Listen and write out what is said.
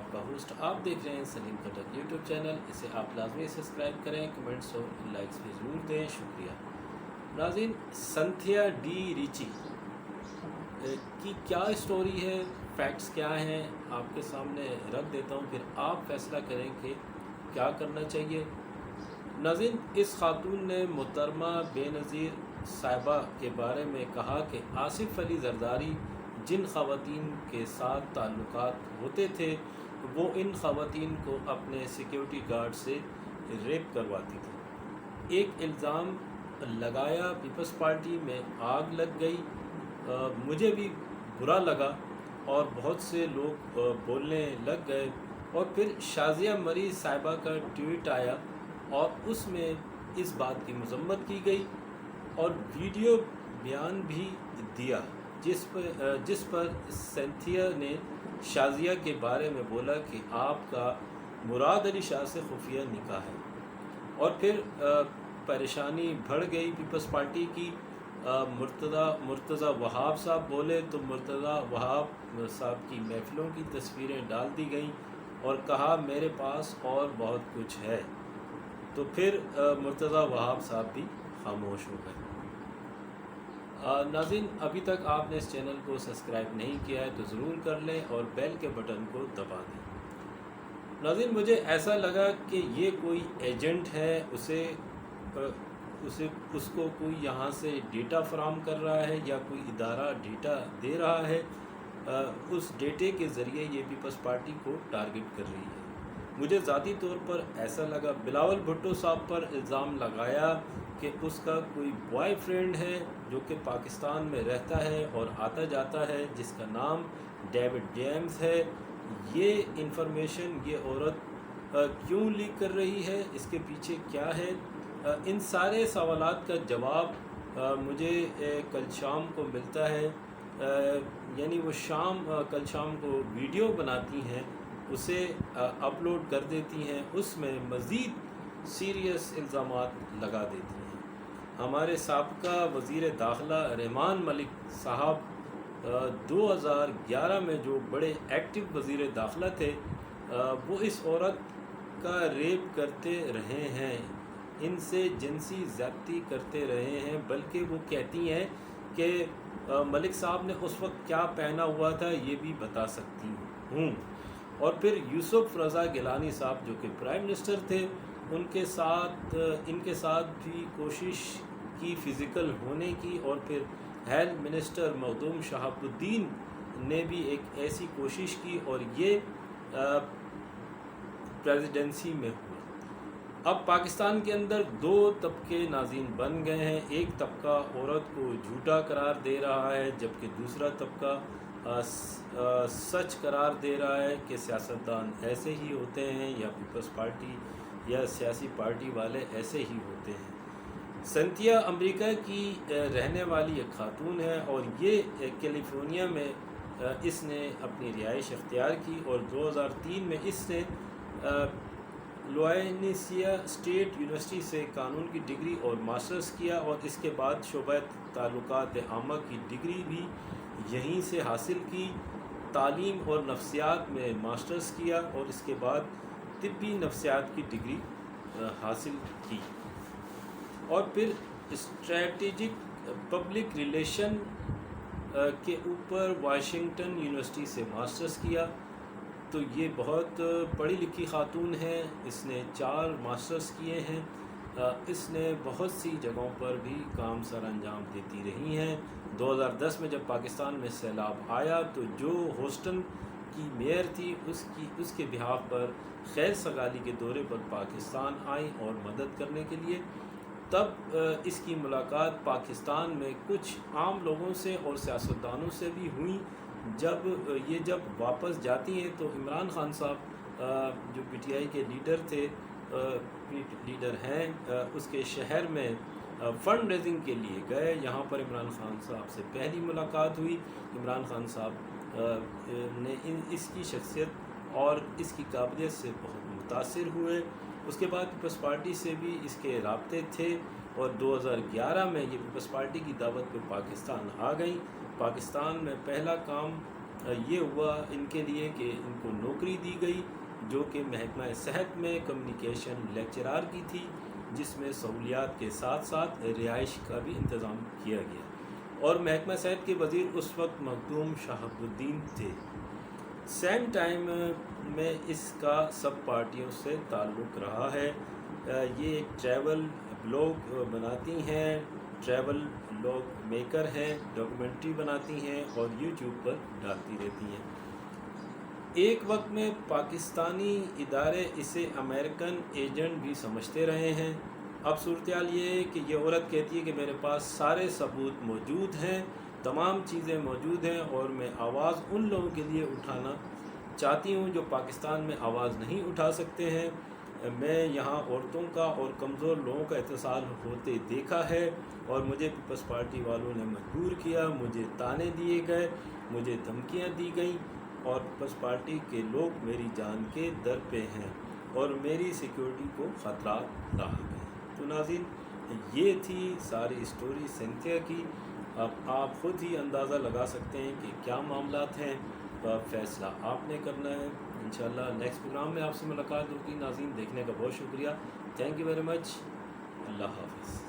آپ کا ہوسٹ آپ دیکھ رہے ہیں سلیم کھٹک یوٹیوب چینل. اسے آپ لازمی سبسکرائب کریں, کمنٹس اور لائکس بھی ضرور دیں. شکریہ. ناظرین, سنتھیا ڈی ریچی کی کیا اسٹوری ہے, فیکٹس کیا ہیں, آپ کے سامنے رکھ دیتا ہوں, پھر آپ فیصلہ کریں کہ کیا کرنا چاہیے. ناظرین, اس خاتون نے محترمہ بے نظیر صاحبہ کے بارے میں کہا کہ آصف علی زرداری جن خواتین کے ساتھ تعلقات ہوتے تھے وہ ان خواتین کو اپنے سیکیورٹی گارڈ سے ریپ کرواتی تھی. ایک الزام لگایا, پیپلز پارٹی میں آگ لگ گئی. مجھے بھی برا لگا اور بہت سے لوگ بولنے لگ گئے, اور پھر شازیہ مری صاحبہ کا ٹویٹ آیا اور اس میں اس بات کی مذمت کی گئی اور ویڈیو بیان بھی دیا جس پر سنتھیا نے شازیہ کے بارے میں بولا کہ آپ کا مراد علی شاہ سے خفیہ نکاح ہے. اور پھر پریشانی بڑھ گئی پیپلز پارٹی کی. مرتضیٰ وہاب صاحب بولے تو مرتضیٰ وہاب صاحب کی محفلوں کی تصویریں ڈال دی گئیں اور کہا میرے پاس اور بہت کچھ ہے. تو پھر مرتضیٰ وہاب صاحب بھی خاموش ہو گئے. ناظرین, ابھی تک آپ نے اس چینل کو سبسکرائب نہیں کیا ہے تو ضرور کر لیں اور بیل کے بٹن کو دبا دیں. ناظرین, مجھے ایسا لگا کہ یہ کوئی ایجنٹ ہے, اس کو کوئی یہاں سے ڈیٹا فراہم کر رہا ہے یا کوئی ادارہ ڈیٹا دے رہا ہے. اس ڈیٹے کے ذریعے یہ پیپلز پارٹی کو ٹارگٹ کر رہی ہے. مجھے ذاتی طور پر ایسا لگا. بلاول بھٹو صاحب پر الزام لگایا کہ اس کا کوئی بوائے فرینڈ ہے جو کہ پاکستان میں رہتا ہے اور آتا جاتا ہے, جس کا نام ڈیوڈ جیمز ہے. یہ انفارمیشن یہ عورت کیوں لیک کر رہی ہے, اس کے پیچھے کیا ہے, ان سارے سوالات کا جواب مجھے کل شام کو ملتا ہے. یعنی وہ کل شام کو ویڈیو بناتی ہیں, اسے اپلوڈ کر دیتی ہیں, اس میں مزید سیریس الزامات لگا دیتی ہیں. ہمارے سابقہ وزیر داخلہ رحمان ملک صاحب 2011 میں جو بڑے ایکٹیو وزیر داخلہ تھے, وہ اس عورت کا ریپ کرتے رہے ہیں, ان سے جنسی زیادتی کرتے رہے ہیں. بلکہ وہ کہتی ہیں کہ ملک صاحب نے اس وقت کیا پہنا ہوا تھا یہ بھی بتا سکتی ہوں. اور پھر یوسف رضا گیلانی صاحب جو کہ پرائم منسٹر تھے, ان کے ساتھ بھی کوشش کی فزیکل ہونے کی, اور پھر ہیلتھ منسٹر مخدوم شہاب الدین نے بھی ایک ایسی کوشش کی اور یہ پریزیڈنسی میں ہوئی. اب پاکستان کے اندر دو طبقے ناظرین بن گئے ہیں. ایک طبقہ عورت کو جھوٹا قرار دے رہا ہے, جبکہ دوسرا طبقہ سچ قرار دے رہا ہے کہ سیاستدان ایسے ہی ہوتے ہیں یا پیپلز پارٹی یا سیاسی پارٹی والے ایسے ہی ہوتے ہیں. سنتھیا امریکہ کی رہنے والی ایک خاتون ہے اور یہ کیلیفورنیا میں اس نے اپنی رہائش اختیار کی, اور 2003 میں اس نے لوئزیانا اسٹیٹ یونیورسٹی سے قانون کی ڈگری اور ماسٹرز کیا, اور اس کے بعد شعبہ تعلقات عامہ کی ڈگری بھی یہیں سے حاصل کی. تعلیم اور نفسیات میں ماسٹرز کیا اور اس کے بعد طبی نفسیات کی ڈگری حاصل کی, اور پھر اسٹریٹجک پبلک ریلیشن کے اوپر واشنگٹن یونیورسٹی سے ماسٹرز کیا. تو یہ بہت پڑھی لکھی خاتون ہے, اس نے 4 ماسٹرز کیے ہیں. اس نے بہت سی جگہوں پر بھی کام سر انجام دیتی رہی ہیں. 2010 میں جب پاکستان میں سیلاب آیا تو جو ہوسٹن کی میئر تھی اس کے بہاف پر خیر سگالی کے دورے پر پاکستان آئیں اور مدد کرنے کے لیے. تب اس کی ملاقات پاکستان میں کچھ عام لوگوں سے اور سیاستدانوں سے بھی ہوئی. جب واپس جاتی ہیں تو عمران خان صاحب جو پی ٹی آئی کے لیڈر تھے, لیڈر ہیں, اس کے شہر میں فنڈ ریزنگ کے لیے گئے. یہاں پر عمران خان صاحب سے پہلی ملاقات ہوئی. عمران خان صاحب نے اس کی شخصیت اور اس کی قابلیت سے بہت متاثر ہوئے. اس کے بعد پیپلز پارٹی سے بھی اس کے رابطے تھے, اور 2011 میں یہ پیپلز پارٹی کی دعوت پہ پاکستان آ گئیں. پاکستان میں پہلا کام یہ ہوا ان کے لیے کہ ان کو نوکری دی گئی جو کہ محکمہ صحت میں کمیونیکیشن لیکچرار کی تھی، جس میں سہولیات کے ساتھ ساتھ رہائش کا بھی انتظام کیا گیا، اور محکمہ صحت کے وزیر اس وقت مخدوم شہاب الدین تھے۔ سیم ٹائم میں اس کا سب پارٹیوں سے تعلق رہا ہے۔ یہ ایک ٹریول بلاگ بناتی ہیں، ٹریول بلاگ میکر ہیں، ڈاکومنٹری بناتی ہیں اور یوٹیوب پر ڈالتی رہتی ہیں۔ ایک وقت میں پاکستانی ادارے اسے امریکن ایجنٹ بھی سمجھتے رہے ہیں۔ اب صورتحال یہ ہے کہ یہ عورت کہتی ہے کہ میرے پاس سارے ثبوت موجود ہیں، تمام چیزیں موجود ہیں، اور میں آواز ان لوگوں کے لیے اٹھانا چاہتی ہوں جو پاکستان میں آواز نہیں اٹھا سکتے ہیں۔ میں یہاں عورتوں کا اور کمزور لوگوں کا اتصال ہوتے دیکھا ہے، اور مجھے پیپلز پارٹی والوں نے مجبور کیا، مجھے تانے دیے گئے، مجھے دھمکیاں دی گئیں، اور پیپلز پارٹی کے لوگ میری جان کے در پہ ہیں اور میری سیکیورٹی کو خطرات لاحق ہیں۔ تو ناظرین، یہ تھی ساری اسٹوری سنتھیا کی۔ اب آپ خود ہی اندازہ لگا سکتے ہیں کہ کیا معاملات ہیں، تو اب فیصلہ آپ نے کرنا ہے۔ انشاءاللہ نیکسٹ پروگرام میں آپ سے ملاقات ہوگی۔ ناظرین، دیکھنے کا بہت شکریہ، تھینک یو ویری مچ، اللہ حافظ۔